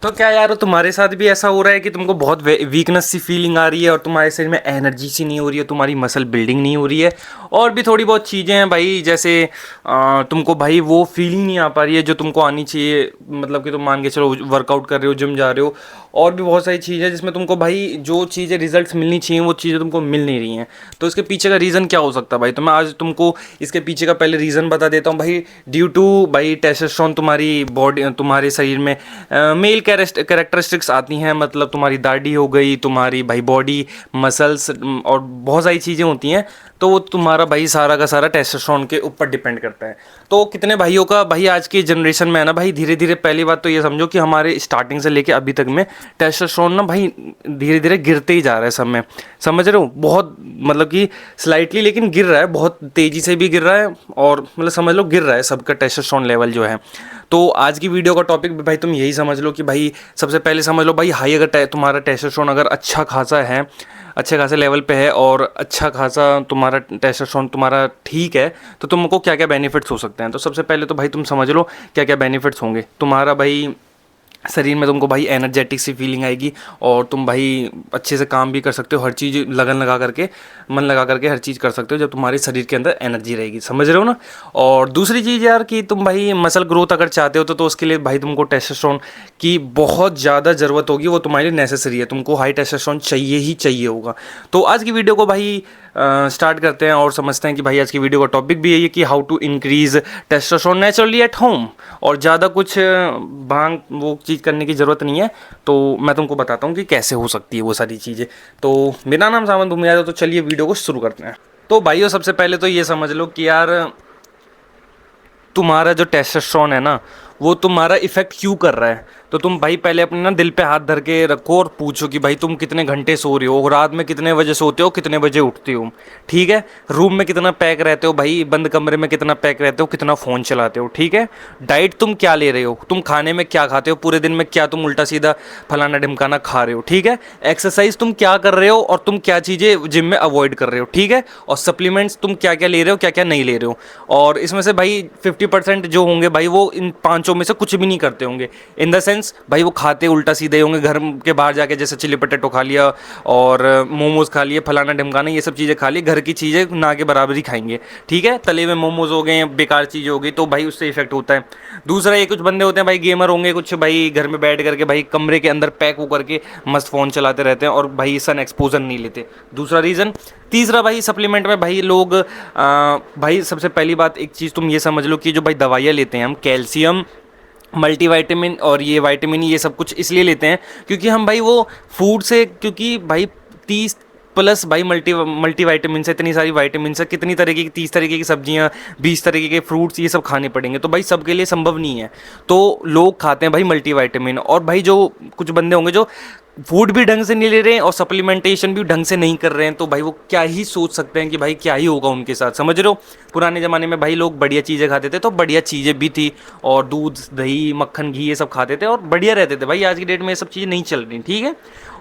तो क्या यार तुम्हारे साथ भी ऐसा हो रहा है कि तुमको बहुत वीकनेस सी फीलिंग आ रही है और तुम्हारे शरीर में एनर्जी सी नहीं हो रही है, तुम्हारी मसल बिल्डिंग नहीं हो रही है और भी थोड़ी बहुत चीज़ें हैं भाई, जैसे तुमको भाई वो फीलिंग नहीं आ पा रही है जो तुमको आनी चाहिए। मतलब कि तुम मान के चलो वर्कआउट कर रहे हो, जिम जा रहे हो, और भी बहुत सारी चीज़ें हैं जिसमें तुमको भाई जो चीज़ें रिजल्ट्स मिलनी चाहिए वो चीज़ें तुमको मिल नहीं रही हैं। तो इसके पीछे का रीज़न क्या हो सकता है भाई? तो मैं आज तुमको इसके पीछे का पहले रीज़न बता देता हूँ भाई। ड्यू टू भाई टेस्टोस्टेरोन तुम्हारी बॉडी, तुम्हारे शरीर में मेल कैरेक्टरिस्टिक्स आती हैं, मतलब तुम्हारी दाढ़ी हो गई, तुम्हारी भाई बॉडी मसल्स और बहुत सारी चीज़ें होती हैं। तो वो तुम्हारा भाई सारा का सारा टेस्टोस्टेरोन के ऊपर डिपेंड करता है। तो कितने भाइयों का भाई आज की जनरेशन में है ना भाई, धीरे धीरे पहली बात तो ये समझो कि हमारे स्टार्टिंग से लेके अभी तक में टेस्टोस्टेरोन ना भाई धीरे धीरे गिरते ही जा रहा है सब में। समझ रहे हो? बहुत मतलब कि स्लाइटली लेकिन गिर रहा है, बहुत तेज़ी से भी गिर रहा है, और मतलब समझ लो गिर रहा है सबका टेस्टोस्टेरोन लेवल जो है। तो आज की वीडियो का टॉपिक भी भाई तुम यही समझ लो कि भाई सबसे पहले समझ लो भाई, हाई अगर तुम्हारा टेस्टोस्टेरोन अगर अच्छा खासा है, अच्छे खासे लेवल पे है और अच्छा खासा तुम्हारा टेस्टोस्टेरोन तुम्हारा ठीक है, तो तुमको क्या क्या बेनिफिट्स हो सकते हैं। तो सबसे पहले तो भाई तुम समझ लो क्या क्या बेनिफिट्स होंगे। तुम्हारा भाई शरीर में तुमको भाई एनर्जेटिक सी फीलिंग आएगी और तुम भाई अच्छे से काम भी कर सकते हो, हर चीज़ लगन लगा करके, मन लगा करके हर चीज़ कर सकते हो जब तुम्हारे शरीर के अंदर एनर्जी रहेगी। समझ रहे हो ना? और दूसरी चीज़ यार कि तुम भाई मसल ग्रोथ अगर चाहते हो तो उसके लिए भाई तुमको टेस्टोस्टेरोन की बहुत ज़्यादा ज़रूरत होगी, वो तुम्हारे लिए नेसेसरी है, तुमको हाई टेस्टोस्टेरोन चाहिए ही चाहिए होगा। तो आज की वीडियो को भाई स्टार्ट करते हैं और समझते हैं कि भाई आज की वीडियो का टॉपिक भी यही है कि how to increase testosterone naturally at home. और ज़्यादा कुछ भांग वो चीज़ करने की ज़रूरत नहीं है, तो मैं तुमको बताता हूँ कि कैसे हो सकती है वो सारी चीज़ें। तो मेरा नाम सावंत भूमिया, तो चलिए वीडियो को शुरू करते हैं। तो भाइयों सबसे पहले तो ये समझ लो कि यार तुम्हारा जो टेस्टोस्टेरोन है ना, वो तुम्हारा इफेक्ट क्यों कर रहा है। तो तुम भाई पहले अपने ना दिल पे हाथ धर के रखो और पूछो कि भाई तुम कितने घंटे सो रहे हो, रात में कितने बजे सोते हो, कितने बजे उठते हो, ठीक है? रूम में कितना पैक रहते हो भाई, बंद कमरे में कितना पैक रहते हो, कितना फ़ोन चलाते हो, ठीक है? डाइट तुम क्या ले रहे हो, तुम खाने में क्या खाते हो, पूरे दिन में क्या तुम उल्टा सीधा फलाना ढिमकाना खा रहे हो, ठीक है? एक्सरसाइज तुम क्या कर रहे हो और तुम क्या चीज़ें जिम में अवॉइड कर रहे हो, ठीक है? और सप्लीमेंट्स तुम क्या क्या ले रहे हो, क्या क्या नहीं ले रहे हो। और इसमें से भाई 50% जो होंगे भाई वो इन पाँचों में से कुछ भी नहीं करते होंगे। इन द सेंस भाई वो खाते उल्टा सीधे होंगे, घर के बाहर जाके जैसे चिली पटेटो खा लिया और मोमोज खा लिए, फलाना ढिमकाना ये सब चीज़ें खा ली, घर की चीज़ें ना के बराबर ही खाएंगे, ठीक है? तले हुए मोमोज हो गए, बेकार चीज़ें हो गई, तो भाई उससे इफेक्ट होता है। दूसरा ये कुछ बंदे होते हैं भाई गेमर होंगे कुछ, भाई घर में बैठ करके भाई कमरे के अंदर पैक होकर के मस्त फ़ोन चलाते रहते हैं और भाई सन एक्सपोजर नहीं लेते। दूसरा रीज़न। तीसरा भाई सप्लीमेंट में भाई लोग भाई सबसे पहली बात एक चीज़ तुम ये समझ लो कि जो भाई दवाइयाँ लेते हैं हम, कैल्शियम, मल्टीविटामिन और ये विटामिन ये सब कुछ इसलिए लेते हैं क्योंकि हम भाई वो फूड से, क्योंकि भाई 30 प्लस भाई मल्टीविटामिन से, इतनी सारी विटामिन से, कितनी तरीके की, 30 तरीके की सब्जियां, 20 तरीके के फ्रूट्स, ये सब खाने पड़ेंगे, तो भाई सबके लिए संभव नहीं है। तो लोग खाते हैं भाई मल्टीविटामिन। और भाई जो कुछ बंदे होंगे जो फूड भी ढंग से नहीं ले रहे हैं और सप्लीमेंटेशन भी ढंग से नहीं कर रहे हैं, तो भाई वो क्या ही सोच सकते हैं कि भाई क्या ही होगा उनके साथ। समझ रहे हो? पुराने ज़माने में भाई लोग बढ़िया चीज़ें खाते थे, तो बढ़िया चीज़ें भी थी, और दूध दही मक्खन घी ये सब खाते थे और बढ़िया रहते थे भाई। आज की डेट में ये सब चीज़ें नहीं चल रही, ठीक है?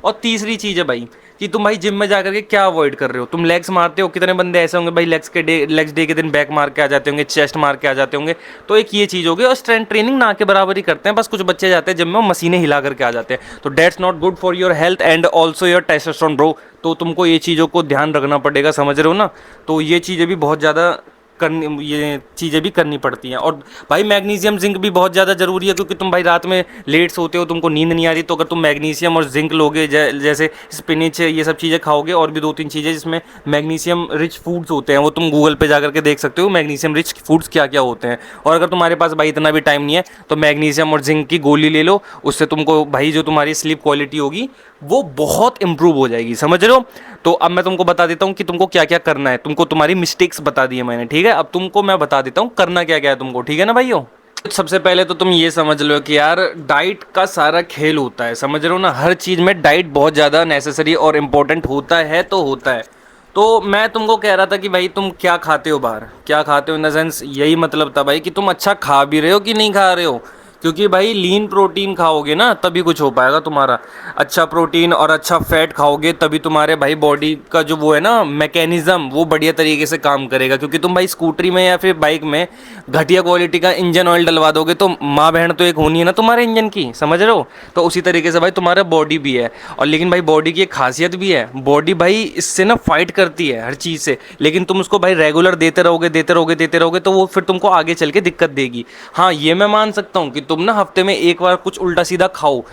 और तीसरी चीज़ है भाई कि तुम भाई जिम में जाकर के क्या अवॉइड कर रहे हो। तुम लेग्स मारते हो, कितने बंदे ऐसे होंगे भाई लेग्स डे के दिन बैक मार के आ जाते होंगे, चेस्ट मार के आ जाते होंगे, तो एक ये चीज़ होगी। और स्ट्रेंथ ट्रेनिंग ना के बराबर ही करते हैं, बस कुछ बच्चे जाते हैं जिम में मशीनें हिला करके आ जाते हैं, तो that's not good for your health and also your testosterone bro. तो तुमको ये चीज़ों को ध्यान रखना पड़ेगा, समझ रहे हो ना? तो ये चीज़ें भी बहुत ज़्यादा करनी, ये चीज़ें भी करनी पड़ती हैं। और भाई मैग्नीशियम जिंक भी बहुत ज़्यादा ज़रूरी है, क्योंकि तुम भाई रात में लेट सोते हो, तुमको नींद नहीं आ रही, तो अगर तुम मैग्नीशियम और जिंक लोगे, जैसे स्पिनिच ये सब चीज़ें खाओगे, और भी 2-3 चीज़ें जिसमें मैग्नीशियम रिच फूड्स होते हैं, वो तुम गूगल पे जा करके देख सकते हो मैग्नीशियम रिच फूड्स क्या क्या होते हैं। और अगर तुम्हारे पास भाई इतना भी टाइम नहीं है तो मैग्नीशियम और जिंक की गोली ले लो, उससे तुमको भाई जो तुम्हारी स्लीप क्वालिटी होगी वो बहुत इंप्रूव हो जाएगी। समझ रहे हो? तो अब मैं तुमको बता देता हूँ कि तुमको क्या क्या करना है। तुमको तुम्हारी मिस्टेक्स बता दी है मैंने, ठीक है? अब तुमको मैं बता देता हूँ करना क्या क्या है तुमको, ठीक है ना भाइयों? सबसे पहले तो तुम ये समझ लो कि यार डाइट का सारा खेल होता है, समझ रहे हो ना? हर चीज़ में डाइट बहुत ज़्यादा नेसेसरी और इम्पोर्टेंट होता है, तो होता है। तो मैं तुमको कह रहा था कि भाई तुम क्या खाते हो बाहर, क्या खाते हो इन द सेंस, यही मतलब था भाई कि तुम अच्छा खा भी रहे हो कि नहीं खा रहे हो। क्योंकि भाई लीन प्रोटीन खाओगे ना तभी कुछ हो पाएगा तुम्हारा। अच्छा प्रोटीन और अच्छा फैट खाओगे तभी तुम्हारे भाई बॉडी का जो वो है ना मैकेनिज्म वो बढ़िया तरीके से काम करेगा। क्योंकि तुम भाई स्कूटरी में या फिर बाइक में घटिया क्वालिटी का इंजन ऑयल डलवा दोगे तो माँ बहन तो एक होनी है ना तुम्हारे इंजन की, समझ रहे हो। तो उसी तरीके से भाई तुम्हारा बॉडी भी है। और लेकिन भाई बॉडी की एक खासियत भी है, बॉडी भाई इससे ना फाइट करती है हर चीज़ से। लेकिन तुम उसको भाई रेगुलर देते रहोगे देते रहोगे देते रहोगे तो वो फिर तुमको आगे चल के दिक्कत देगी। हाँ ये मैं मान सकता हूँ कि तुम ना हफ्ते में एक बार कुछ उल्टा सीधा खाओ,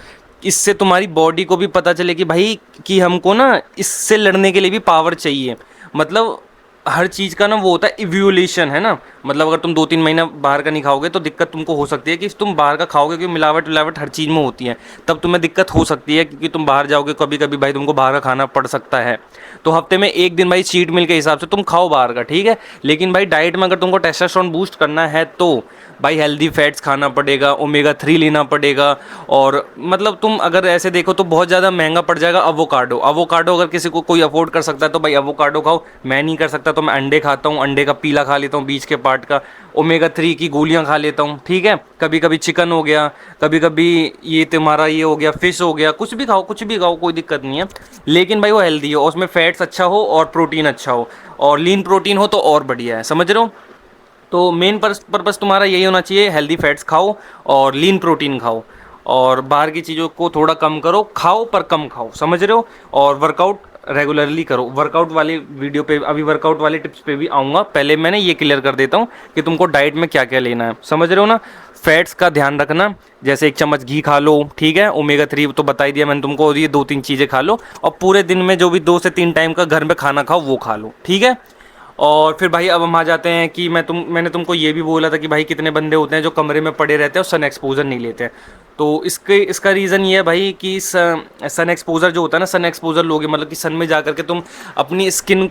इससे तुम्हारी बॉडी को भी पता चले कि भाई कि हमको ना इससे लड़ने के लिए भी पावर चाहिए। मतलब हर चीज़ का ना वो होता है इवोल्यूशन, है ना। मतलब अगर तुम 2-3 महीना बाहर का नहीं खाओगे तो दिक्कत तुमको हो सकती है कि तुम बाहर का खाओगे, क्योंकि मिलावट मिलावट हर चीज़ में होती है, तब तुम्हें दिक्कत हो सकती है। क्योंकि तुम बाहर जाओगे कभी कभी भाई तुमको बाहर का खाना पड़ सकता है। तो हफ्ते में एक दिन भाई चीट मील के हिसाब से तुम खाओ बाहर का, ठीक है। लेकिन भाई डाइट में अगर तुमको टेस्टोस्टेरोन बूस्ट करना है तो भाई हेल्दी फैट्स खाना पड़ेगा, ओमेगा 3 लेना पड़ेगा। और मतलब तुम अगर ऐसे देखो तो बहुत ज़्यादा महंगा पड़ जाएगा अवोकाडो। अवोकाडो अगर किसी को कोई अफोर्ड कर सकता है तो भाई अवोकाडो खाओ। मैं नहीं कर सकता तो मैं अंडे खाता हूँ, अंडे का पीला खा लेता हूँ बीच के पार्ट का। ओमेगा 3 की गोलियाँ खा लेता हूँ, ठीक है। कभी कभी चिकन हो गया, कभी कभी ये तुम्हारा ये हो गया फिश हो गया, कुछ भी खाओ कुछ भी खाओ कोई दिक्कत नहीं है। लेकिन भाई वो हेल्दी हो, उसमें फैट्स अच्छा हो और प्रोटीन अच्छा हो, और लीन प्रोटीन हो तो और बढ़िया है, समझ रहे हो। तो मेन पर्पस तुम्हारा यही होना चाहिए, हेल्दी फैट्स खाओ और लीन प्रोटीन खाओ, और बाहर की चीज़ों को थोड़ा कम करो, खाओ पर कम खाओ, समझ रहे हो। और वर्कआउट रेगुलरली करो। वर्कआउट वाली वीडियो पे अभी वर्कआउट वाले टिप्स पे भी आऊँगा, पहले मैंने ये क्लियर कर देता हूँ कि तुमको डाइट में क्या क्या लेना है, समझ रहे हो ना। फैट्स का ध्यान रखना, जैसे 1 चम्मच घी खा लो, ठीक है। ओमेगा 3 तो बता ही दिया मैंने तुमको, और ये 2-3 चीज़ें खा लो, और पूरे दिन में जो भी 2 से 3 टाइम का घर में खाना खाओ वो खा लो, ठीक है। और फिर भाई अब हम आ जाते हैं कि मैंने तुमको ये भी बोला था कि भाई कितने बंदे होते हैं जो कमरे में पड़े रहते हैं और सन एक्सपोजर नहीं लेते हैं। तो इसका रीज़न ये है भाई कि सन एक्सपोजर जो होता है ना, सन एक्सपोजर लोगे मतलब कि सन में जा कर के तुम अपनी स्किन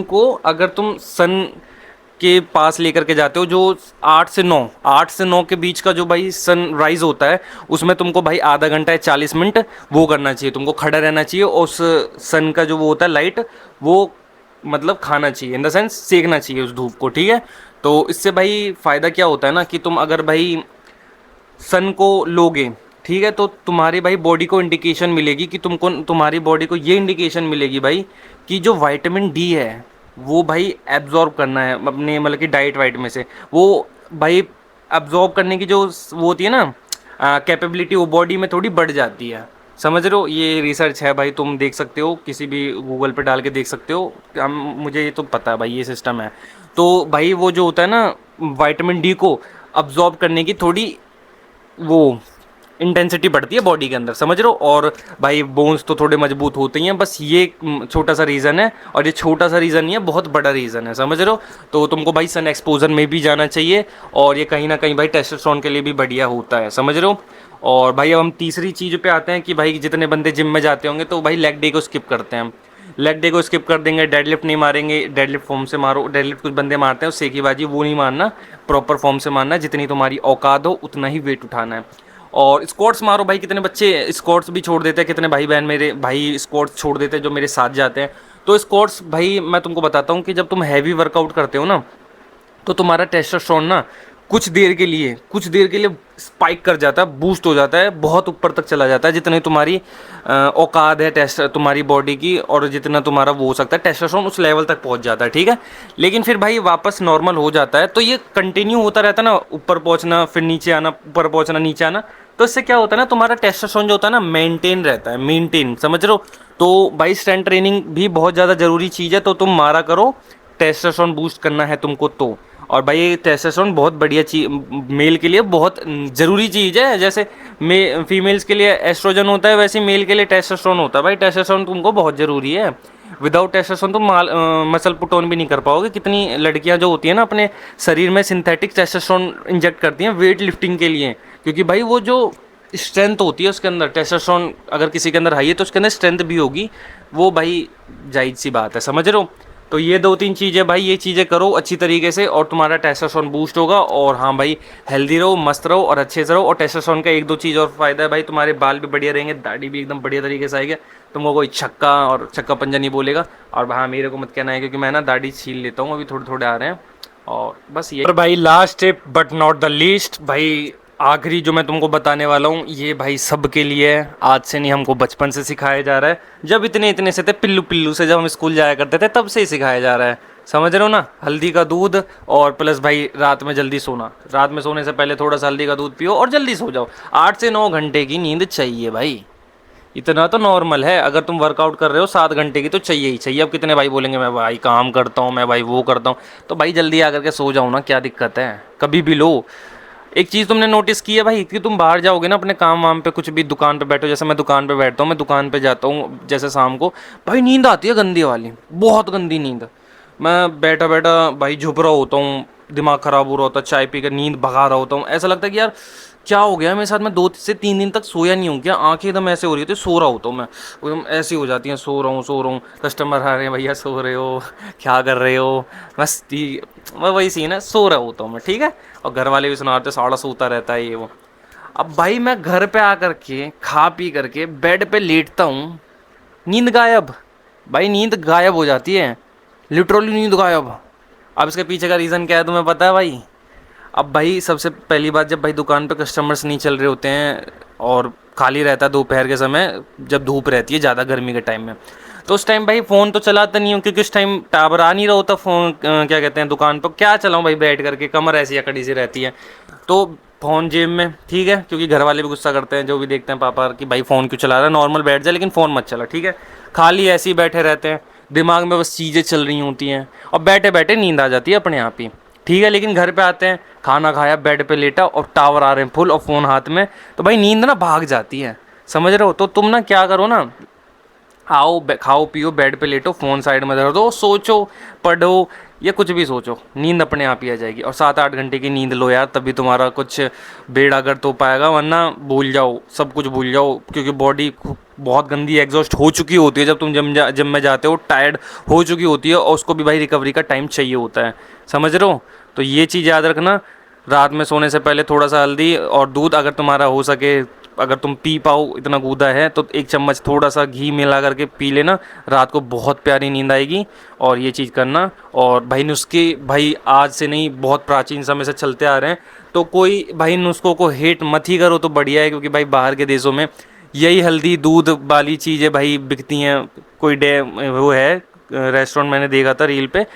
को अगर तुम सन के पास लेकर के जाते हो, जो 8 से 9 के बीच का जो भाई सनराइज होता है, उसमें तुमको भाई आधा घंटा या 40 मिनट वो करना चाहिए, तुमको खड़ा रहना चाहिए। और उस सन का जो वो होता है लाइट, वो मतलब खाना चाहिए, इन द सेंस सेकना चाहिए उस धूप को, ठीक है। तो इससे भाई फ़ायदा क्या होता है ना कि तुम अगर भाई सन को लोगे, ठीक है, तो तुम्हारी भाई बॉडी को इंडिकेशन मिलेगी कि तुम्हारी बॉडी को ये इंडिकेशन मिलेगी भाई कि जो विटामिन डी है वो भाई एब्जॉर्ब करना है अपने मतलब कि डाइट वाइट में से। वो भाई एब्जॉर्ब करने की जो वो होती है ना कैपेबिलिटी, वो बॉडी में थोड़ी बढ़ जाती है, समझ रहे हो। ये रिसर्च है भाई, तुम देख सकते हो, किसी भी गूगल पे डाल के देख सकते हो। हम मुझे ये तो पता है भाई, ये सिस्टम है। तो भाई वो जो होता है ना विटामिन डी को अब्जॉर्ब करने की थोड़ी वो इंटेंसिटी बढ़ती है बॉडी के अंदर, समझ रहे हो। और भाई बोन्स तो थोड़े मजबूत होते ही हैं, बस ये एक छोटा सा रीज़न है। और ये छोटा सा रीज़न नहीं है, बहुत बड़ा रीज़न है, समझ रहे हो। तो तुमको भाई सन एक्सपोजर में भी जाना चाहिए, और ये कहीं ना कहीं भाई टेस्टोस्टेरोन के लिए भी बढ़िया होता है, समझ रहे हो। और भाई अब हम तीसरी चीज़ पे आते हैं कि भाई जितने बंदे जिम में जाते होंगे तो भाई लेग डे को स्किप करते हैं। लेग डे को स्किप कर देंगे, डेडलिफ्ट नहीं मारेंगे, डेडलिफ्ट फॉर्म से मारो। डेडलिफ्ट कुछ बंदे मारते हैं उससे की बाजी, वो नहीं मारना, प्रॉपर फॉर्म से मारना, जितनी तुम्हारी औकात हो उतना ही वेट उठाना है। और स्क्वाट्स मारो भाई, कितने बच्चे स्क्वाट्स भी छोड़ देते हैं, कितने भाई बहन मेरे भाई स्क्वाट्स छोड़ देते हैं जो मेरे साथ जाते हैं। तो स्क्वाट्स भाई मैं तुमको बताता हूँ कि जब तुम हैवी वर्कआउट करते हो ना तो तुम्हारा टेस्टोस्टेरोन ना कुछ देर के लिए स्पाइक कर जाता है, बूस्ट हो जाता है, बहुत ऊपर तक चला जाता है, जितनी तुम्हारी औकात है टेस्ट तुम्हारी बॉडी की, और जितना तुम्हारा वो हो सकता है टेस्टोस्टेरोन उस लेवल तक पहुंच जाता है, ठीक है। लेकिन फिर भाई वापस नॉर्मल हो जाता है। तो ये कंटिन्यू होता रहता है ना, ऊपर पहुंचना फिर नीचे आना, ऊपर पहुंचना नीचे आना। तो इससे क्या होता है ना, तुम्हारा टेस्टोस्टेरोन जो होता है ना मेंटेन रहता है, मेंटेन, समझ रहे हो। तो भाई स्ट्रेंथ ट्रेनिंग भी बहुत ज़्यादा ज़रूरी चीज़ है, तो तुम मारा करो, टेस्टोस्टेरोन बूस्ट करना है तुमको तो। और भाई टेस्टोस्टेरोन बहुत बढ़िया चीज, मेल के लिए बहुत ज़रूरी चीज़ है। जैसे फीमेल्स के लिए एस्ट्रोजन होता है, वैसे मेल के लिए टेस्टोस्टेरोन होता है। भाई टेस्टोस्टेरोन तुमको बहुत ज़रूरी है, विदाउट टेस्टोस्टेरोन तुम मसल पुट ऑन भी नहीं कर पाओगे। कितनी लड़कियां जो होती हैं ना अपने शरीर में सिंथेटिक टेस्टोस्टेरोन इंजेक्ट करती हैं वेट लिफ्टिंग के लिए, क्योंकि भाई वो जो स्ट्रेंथ होती है उसके अंदर, टेस्टोस्टेरोन अगर किसी के अंदर हाई है तो उसके अंदर स्ट्रेंथ भी होगी, वो भाई जायज़ सी बात है, समझ रहे हो। तो ये 2-3 चीज़ें भाई, ये चीज़ें करो अच्छी तरीके से और तुम्हारा टेस्टोस्टेरोन बूस्ट होगा। और हाँ भाई हेल्दी रहो, मस्त रहो और अच्छे से रहो। और टेस्टोस्टेरोन का 1-2 चीज़ और फ़ायदा है भाई, तुम्हारे बाल भी बढ़िया रहेंगे, दाढ़ी भी एकदम बढ़िया तरीके से आएगी, तुमको कोई छक्का और छक्का पंजा नहीं बोलेगा। और हाँ मेरे को मत कहना है, क्योंकि मैं ना दाढ़ी छील लेता हूँ, अभी थोड़े थोड़े आ रहे हैं, और बस ये। और भाई last tip but not the least, भाई आखिरी जो मैं तुमको बताने वाला हूँ ये भाई सबके लिए है, आज से नहीं, हमको बचपन से सिखाया जा रहा है। जब इतने इतने से थे, पिल्लू पिल्लू से, जब हम स्कूल जाया करते थे तब से ही सिखाया जा रहा है। समझ रहे हो ना? हल्दी का दूध और प्लस भाई रात में जल्दी सोना, रात में सोने से पहले थोड़ा सा हल्दी का दूध पियो और जल्दी सो जाओ। 8 से 9 घंटे की नींद चाहिए भाई, इतना तो नॉर्मल है। अगर तुम वर्कआउट कर रहे हो 7 घंटे की तो चाहिए ही चाहिए। अब कितने भाई बोलेंगे मैं भाई काम करता हूँ, मैं भाई वो करता हूँ, तो भाई जल्दी आकर के सो जाओ ना, क्या दिक्कत है? कभी भी लो। एक चीज़ तुमने नोटिस की है भाई कि तुम बाहर जाओगे ना अपने काम वाम पे, कुछ भी दुकान पे बैठो, जैसे मैं दुकान पे बैठता हूँ, मैं दुकान पे जाता हूँ जैसे शाम को, भाई नींद आती है गंदी वाली, बहुत गंदी नींद। मैं बैठा बैठा भाई झुप रहा होता हूँ, दिमाग ख़राब हो रहा होता है, चाय पी कर नींद भगा रहा होता हूँ, ऐसा लगता है कि यार क्या हो गया मेरे साथ, मैं 2 से 3 दिन तक सोया नहीं हूँ क्या? आंखें एकदम ऐसे हो रही थी, सो रहा होता हूँ मैं, एकदम ऐसी हो जाती हैं, सो रहा हूँ सो रहा हूँ, कस्टमर आ रहे हैं, भैया सो रहे हो क्या कर रहे हो, बस मैं वही सीन है, सो रहा होता हूँ मैं, ठीक है। और घर वाले भी सुनाते साड़ा सोता रहता है ये वो। अब भाई मैं घर पे आकर के खा पी करके बेड पे लेटता हूँ, नींद गायब, भाई नींद गायब हो जाती है, लिटरली नींद गायब। अब इसके पीछे का रीज़न क्या है तुम्हें पता है भाई? अब भाई सबसे पहली बात, जब भाई दुकान पे कस्टमर्स नहीं चल रहे होते हैं और खाली रहता है दोपहर के समय, जब धूप रहती है ज़्यादा गर्मी के टाइम में, तो उस टाइम भाई फ़ोन तो चलाता नहीं हूँ, क्योंकि उस टाइम टावर आ नहीं रहा होता। फ़ोन क्या कहते हैं, दुकान पर क्या चलाऊँ भाई बैठ करके, कमर ऐसी अकड़ी सी रहती है, तो फ़ोन जेब में, ठीक है, क्योंकि घर वाले भी गुस्सा करते हैं जो भी देखते हैं पापा कि भाई फ़ोन क्यों चला रहा है, नॉर्मल बैठ जाए लेकिन फ़ोन मत चला, ठीक है। खाली ऐसे ही बैठे रहते हैं, दिमाग में बस चीज़ें चल रही होती हैं और बैठे बैठे नींद आ जाती है अपने आप ही, ठीक है। लेकिन घर पे आते हैं, खाना खाया, बेड पे लेटा और टावर आ रहे हैं फुल और फ़ोन हाथ में, तो भाई नींद ना भाग जाती है, समझ रहे हो? तो तुम ना क्या करो ना, आओ खाओ पियो, बेड पे लेटो, फ़ोन साइड में धर दो, सोचो, पढ़ो या कुछ भी सोचो, नींद अपने आप ही आ जाएगी। और 7-8 घंटे की नींद लो यार, तभी तुम्हारा कुछ बेड़ा गर्क हो पाएगा, वरना भूल जाओ, सब कुछ भूल जाओ, क्योंकि बॉडी बहुत गंदी एग्जॉस्ट हो चुकी होती है, जब तुम जिम में जाते हो टायर्ड हो चुकी होती है, और उसको भी भाई रिकवरी का टाइम चाहिए होता है, समझ रहे हो? तो ये चीज़ याद रखना, रात में सोने से पहले थोड़ा सा हल्दी और दूध, अगर तुम्हारा हो सके, अगर तुम पी पाओ, इतना गूदा है तो 1 चम्मच थोड़ा सा घी मिला करके पी लेना, रात को बहुत प्यारी नींद आएगी। और ये चीज़ करना। और भाई नुस्खे भाई आज से नहीं, बहुत प्राचीन समय से चलते आ रहे हैं, तो कोई भाई नुस्खों को हेट मत ही करो तो बढ़िया है, क्योंकि भाई बाहर के देशों में यही हल्दी दूध वाली चीज़ें भाई बिकती हैं। कोई डे वो है रेस्टोरेंट, मैंने देखा था रील पे,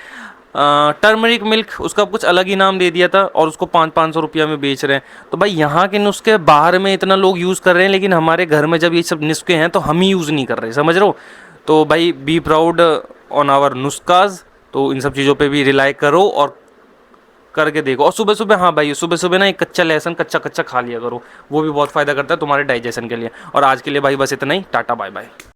टर्मरिक मिल्क, उसका कुछ अलग ही नाम दे दिया था, और उसको 500-500 रुपया में बेच रहे हैं। तो भाई यहाँ के नुस्खे बाहर में इतना लोग यूज़ कर रहे हैं, लेकिन हमारे घर में जब ये सब नुस्खे हैं तो हम ही यूज़ नहीं कर रहे, समझ रहे हो? तो भाई बी प्राउड ऑन आवर नुस्खाज, तो इन सब चीज़ों पे भी रिलाई करो और करके देखो। और सुबह सुबह, हाँ भाई, सुबह सुबह ना एक कच्चा लहसुन कच्चा कच्चा खा लिया करो, वो भी बहुत फ़ायदा करता है तुम्हारे डाइजेशन के लिए। और आज के लिए भाई बस इतना ही, टाटा बाय बाय।